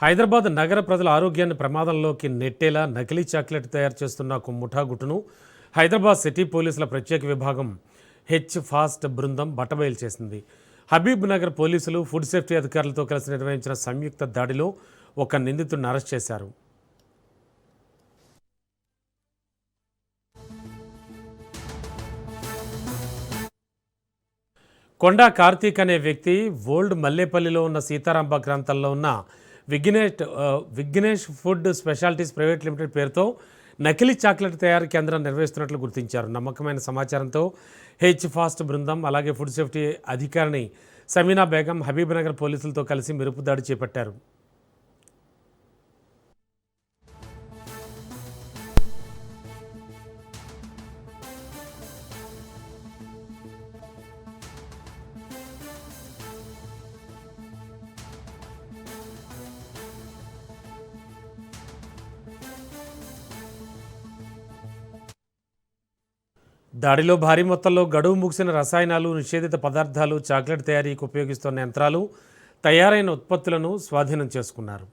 హైదరాబాద్ నగర ప్రజల ఆరోగ్యాన్ని ప్రమాదంలోకి నెట్టేలా నకిలీ చాక్లెట్ తయారు చేస్తున్న ఒక ముఠా గుట్టును హైదరాబాద్ సిటీ పోలీసుల ప్రత్యేక విభాగం ఫాస్ట్ బృందం బట్టబయలు చేసింది. హబీబ్ నగర్ పోలీసులు ఫుడ్ సేఫ్టీ అధికారులతో కలిసి నిర్వహించిన సంయుక్త దాడిలో ఒక నిందితుడిని అరెస్ట్ చేశారు. కొండా కార్తీక్ అనే వ్యక్తి ఓల్డ్ మల్లేపల్లిలో ఉన్న సీతారాంబాగ్ ప్రాంతాల్లో ఉన్న Vignesh food specialities private limited పేరుతో నకిలీ చాక్లెట్ తయారీ కేంద్రం నిర్వహిస్తున్నట్లు గుర్తించారు. నమ్మకమైన సమాచారంతో ఫాస్ట్ బృందం అలాగే ఫుడ్ సేఫ్టీ అధికారిని సమీనా బేగం హబీబ్ నగర్ పోలీసులతో కలిసి మెరుపు దాడి చేపట్టారు. దాడిలో భారీ మొత్తంలో గడువు ముగిసిన రసాయనాలు, నిషేధిత పదార్థాలు, చాక్లెట్ తయారీకి ఉపయోగిస్తున్న యంత్రాలు, తయారైన ఉత్పత్తులను స్వాధీనం చేసుకున్నారు.